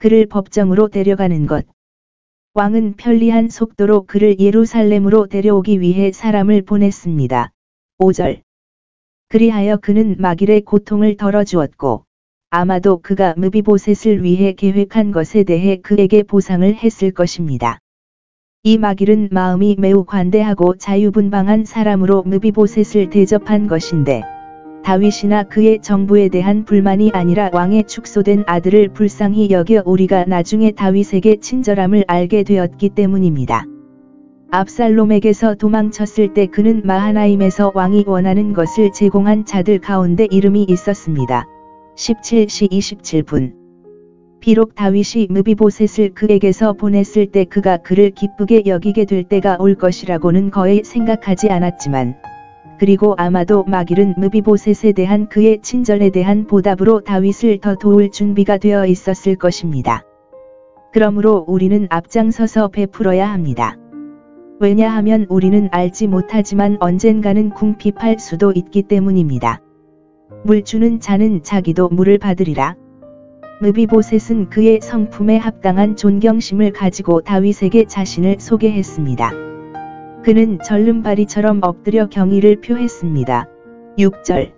그를 법정으로 데려가는 것. 왕은 편리한 속도로 그를 예루살렘으로 데려오기 위해 사람을 보냈습니다. 5절. 그리하여 그는 마길의 고통을 덜어주었고 아마도 그가 므비보셋을 위해 계획한 것에 대해 그에게 보상을 했을 것입니다. 이 마길은 마음이 매우 관대하고 자유분방한 사람으로 므비보셋을 대접한 것인데 다윗이나 그의 정부에 대한 불만이 아니라 왕의 축소된 아들을 불쌍히 여겨 우리가 나중에 다윗에게 친절함을 알게 되었기 때문입니다. 압살롬에게서 도망쳤을 때 그는 마하나임에서 왕이 원하는 것을 제공한 자들 가운데 이름이 있었습니다. 17시 27분. 비록 다윗이 므비보셋을 그에게서 보냈을 때 그가 그를 기쁘게 여기게 될 때가 올 것이라고는 거의 생각하지 않았지만 그리고 아마도 마길은 므비보셋에 대한 그의 친절에 대한 보답으로 다윗을 더 도울 준비가 되어 있었을 것입니다. 그러므로 우리는 앞장서서 베풀어야 합니다. 왜냐하면 우리는 알지 못하지만 언젠가는 궁핍할 수도 있기 때문입니다. 물 주는 자는 자기도 물을 받으리라. 므비보셋은 그의 성품에 합당한 존경심을 가지고 다윗에게 자신을 소개했습니다. 그는 절름발이처럼 엎드려 경의를 표했습니다. 6절.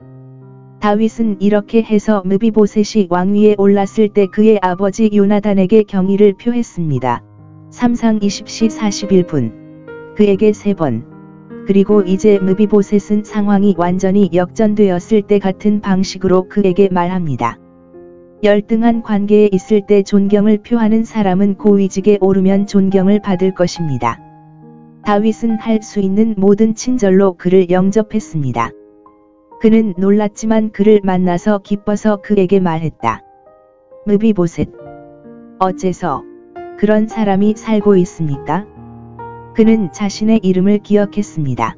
다윗은 이렇게 해서 므비보셋이 왕위에 올랐을 때 그의 아버지 요나단에게 경의를 표했습니다. 3상 20시 41분. 그에게 3번. 그리고 이제 므비보셋은 상황이 완전히 역전되었을 때 같은 방식으로 그에게 말합니다. 열등한 관계에 있을 때 존경을 표하는 사람은 고위직에 오르면 존경을 받을 것입니다. 다윗은 할 수 있는 모든 친절로 그를 영접했습니다. 그는 놀랐지만 그를 만나서 기뻐서 그에게 말했다. 므비보셋. 어째서 그런 사람이 살고 있습니까? 그는 자신의 이름을 기억했습니다.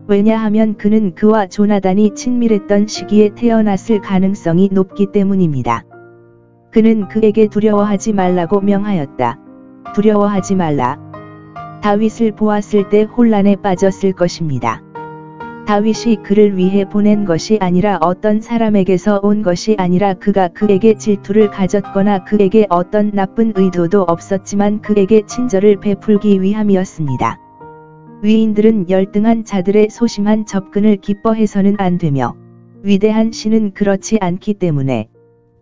왜냐하면 그는 그와 조나단이 친밀했던 시기에 태어났을 가능성이 높기 때문입니다. 그는 그에게 두려워하지 말라고 명하였다. 두려워하지 말라. 다윗을 보았을 때 혼란에 빠졌을 것입니다. 다윗이 그를 위해 보낸 것이 아니라 어떤 사람에게서 온 것이 아니라 그가 그에게 질투를 가졌거나 그에게 어떤 나쁜 의도도 없었지만 그에게 친절을 베풀기 위함이었습니다. 위인들은 열등한 자들의 소심한 접근을 기뻐해서는 안 되며 위대한 신은 그렇지 않기 때문에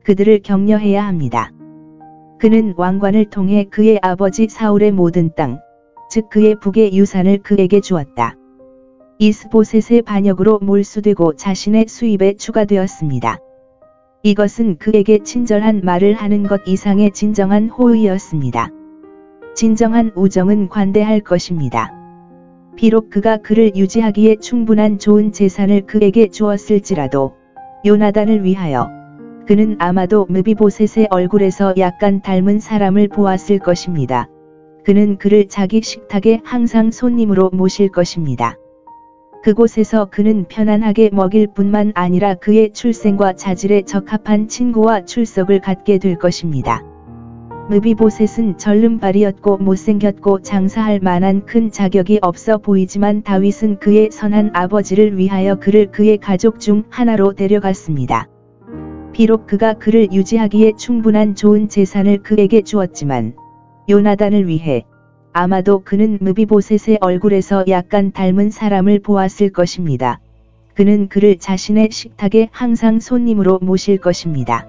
그들을 격려해야 합니다. 그는 왕관을 통해 그의 아버지 사울의 모든 땅, 즉 그의 북의 유산을 그에게 주었다. 이스보셋의 반역으로 몰수되고 자신의 수입에 추가되었습니다. 이것은 그에게 친절한 말을 하는 것 이상의 진정한 호의였습니다. 진정한 우정은 관대할 것입니다. 비록 그가 그를 유지하기에 충분한 좋은 재산을 그에게 주었을지라도 요나단을 위하여 그는 아마도 므비보셋의 얼굴에서 약간 닮은 사람을 보았을 것입니다. 그는 그를 자기 식탁에 항상 손님으로 모실 것입니다. 그곳에서 그는 편안하게 먹일 뿐만 아니라 그의 출생과 자질에 적합한 친구와 출석을 갖게 될 것입니다. 므비보셋은 절름발이었고 못생겼고 장사할 만한 큰 자격이 없어 보이지만 다윗은 그의 선한 아버지를 위하여 그를 그의 가족 중 하나로 데려갔습니다. 비록 그가 그를 유지하기에 충분한 좋은 재산을 그에게 주었지만 요나단을 위해 아마도 그는 므비보셋의 얼굴에서 약간 닮은 사람을 보았을 것입니다. 그는 그를 자신의 식탁에 항상 손님으로 모실 것입니다.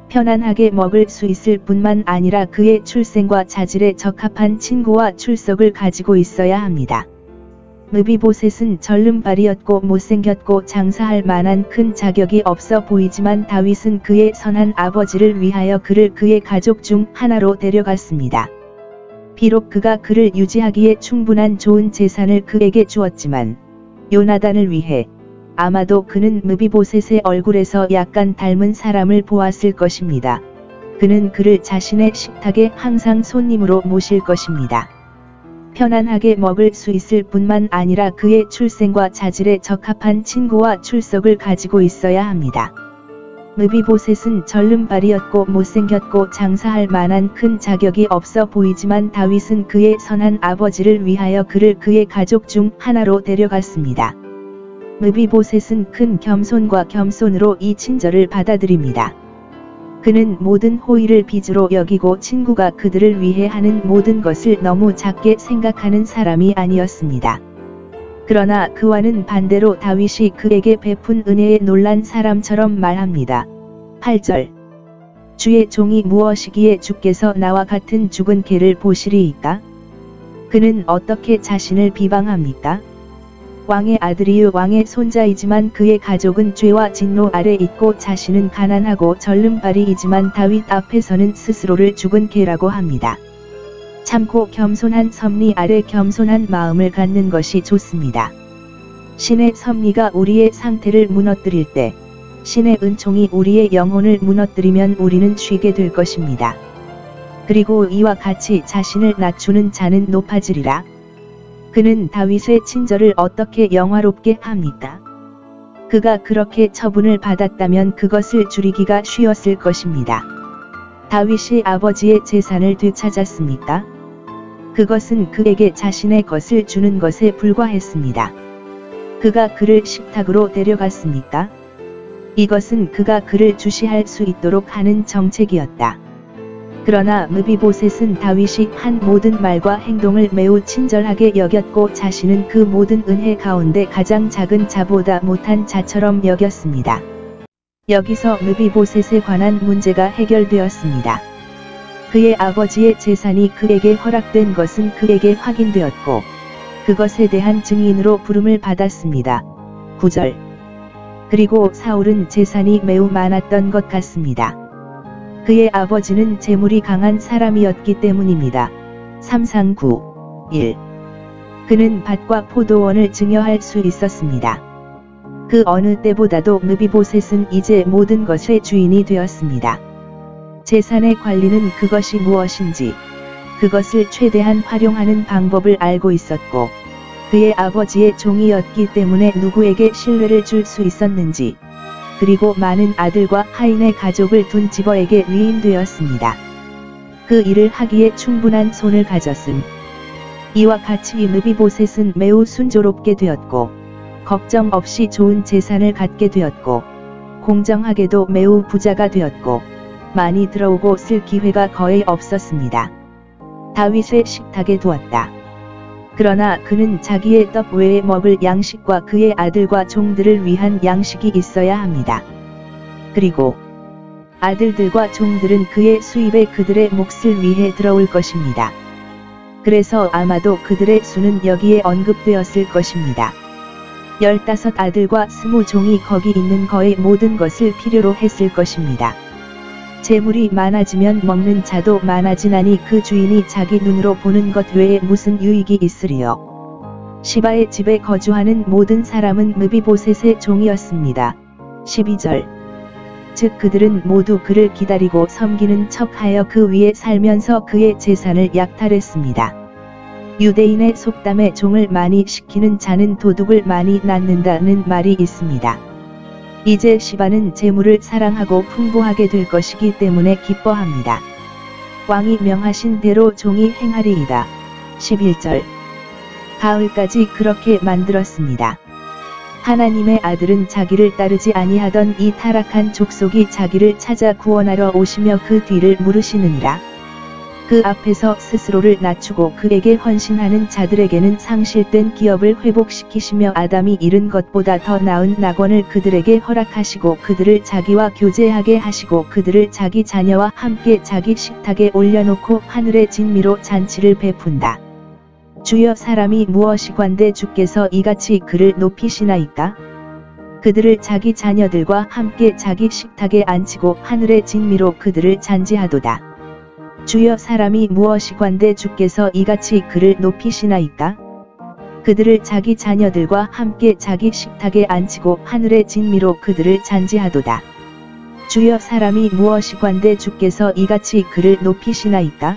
편안하게 먹을 수 있을 뿐만 아니라 그의 출생과 자질에 적합한 친구와 출석을 가지고 있어야 합니다. 므비보셋은 절름발이었고 못생겼고 장사할 만한 큰 자격이 없어 보이지만 다윗은 그의 선한 아버지를 위하여 그를 그의 가족 중 하나로 데려갔습니다. 비록 그가 그를 유지하기에 충분한 좋은 재산을 그에게 주었지만 요나단을 위해 아마도 그는 므비보셋의 얼굴에서 약간 닮은 사람을 보았을 것입니다. 그는 그를 자신의 식탁에 항상 손님으로 모실 것입니다. 편안하게 먹을 수 있을 뿐만 아니라 그의 출생과 자질에 적합한 친구와 출석을 가지고 있어야 합니다. 므비보셋은 절름발이었고 못생겼고 장사할 만한 큰 자격이 없어 보이지만 다윗은 그의 선한 아버지를 위하여 그를 그의 가족 중 하나로 데려갔습니다. 므비보셋은 큰 겸손과 겸손으로 이 친절을 받아들입니다. 그는 모든 호의를 빚으로 여기고 친구가 그들을 위해 하는 모든 것을 너무 작게 생각하는 사람이 아니었습니다. 그러나 그와는 반대로 다윗이 그에게 베푼 은혜에 놀란 사람처럼 말합니다. 8절. 주의 종이 무엇이기에 주께서 나와 같은 죽은 개를 보시리이까? 그는 어떻게 자신을 비방합니까? 왕의 아들이요 왕의 손자이지만 그의 가족은 죄와 진노 아래 있고 자신은 가난하고 절름발이이지만 다윗 앞에서는 스스로를 죽은 개라고 합니다. 참고 겸손한 섭리 아래 겸손한 마음을 갖는 것이 좋습니다. 신의 섭리가 우리의 상태를 무너뜨릴 때 신의 은총이 우리의 영혼을 무너뜨리면 우리는 쉬게 될 것입니다. 그리고 이와 같이 자신을 낮추는 자는 높아지리라. 그는 다윗의 친절을 어떻게 영화롭게 합니까? 그가 그렇게 처분을 받았다면 그것을 줄이기가 쉬웠을 것입니다. 다윗이 아버지의 재산을 되찾았습니까? 그것은 그에게 자신의 것을 주는 것에 불과했습니다. 그가 그를 식탁으로 데려갔습니까? 이것은 그가 그를 주시할 수 있도록 하는 정책이었다. 그러나 므비보셋은 다윗이 한 모든 말과 행동을 매우 친절하게 여겼고 자신은 그 모든 은혜 가운데 가장 작은 자보다 못한 자처럼 여겼습니다. 여기서 므비보셋에 관한 문제가 해결되었습니다. 그의 아버지의 재산이 그에게 허락된 것은 그에게 확인되었고 그것에 대한 증인으로 부름을 받았습니다. 9절. 그리고 사울은 재산이 매우 많았던 것 같습니다. 그의 아버지는 재물이 강한 사람이었기 때문입니다. 3상 9.1. 그는 밭과 포도원을 증여할 수 있었습니다. 그 어느 때보다도 므비보셋은 이제 모든 것의 주인이 되었습니다. 재산의 관리는 그것이 무엇인지, 그것을 최대한 활용하는 방법을 알고 있었고, 그의 아버지의 종이었기 때문에 누구에게 신뢰를 줄 수 있었는지, 그리고 많은 아들과 하인의 가족을 둔 지버에게 위임되었습니다. 그 일을 하기에 충분한 손을 가졌음. 이와 같이 므비보셋은 매우 순조롭게 되었고, 걱정 없이 좋은 재산을 갖게 되었고, 공정하게도 매우 부자가 되었고, 많이 들어오고 쓸 기회가 거의 없었습니다. 다윗의 식탁에 두었다. 그러나 그는 자기의 떡 외에 먹을 양식과 그의 아들과 종들을 위한 양식이 있어야 합니다. 그리고 아들들과 종들은 그의 수입에 그들의 몫을 위해 들어올 것입니다. 그래서 아마도 그들의 수는 여기에 언급되었을 것입니다. 15 아들과 20 종이 거기 있는 거의 모든 것을 필요로 했을 것입니다. 재물이 많아지면 먹는 자도 많아지나니 그 주인이 자기 눈으로 보는 것 외에 무슨 유익이 있으리요. 시바의 집에 거주하는 모든 사람은 므비보셋의 종이었습니다. 12절. 즉 그들은 모두 그를 기다리고 섬기는 척하여 그 위에 살면서 그의 재산을 약탈했습니다. 유대인의 속담에 종을 많이 시키는 자는 도둑을 많이 낳는다는 말이 있습니다. 이제 시바는 재물을 사랑하고 풍부하게 될 것이기 때문에 기뻐합니다. 왕이 명하신 대로 종이 행하리이다. 11절. 가을까지 그렇게 만들었습니다. 하나님의 아들은 자기를 따르지 아니하던 이 타락한 족속이 자기를 찾아 구원하러 오시며 그 뒤를 물으시느니라. 그 앞에서 스스로를 낮추고 그에게 헌신하는 자들에게는 상실된 기업을 회복시키시며 아담이 잃은 것보다 더 나은 낙원을 그들에게 허락하시고 그들을 자기와 교제하게 하시고 그들을 자기 자녀와 함께 자기 식탁에 올려놓고 하늘의 진미로 잔치를 베푼다. 주여 사람이 무엇이관대 주께서 이같이 그를 높이시나이까? 그들을 자기 자녀들과 함께 자기 식탁에 앉히고 하늘의 진미로 그들을 잔지하도다. 주여 사람이 무엇이관대 주께서 이같이 그를 높이시나이까? 그들을 자기 자녀들과 함께 자기 식탁에 앉히고 하늘의 진미로 그들을 잔지하도다. 주여 사람이 무엇이관대 주께서 이같이 그를 높이시나이까?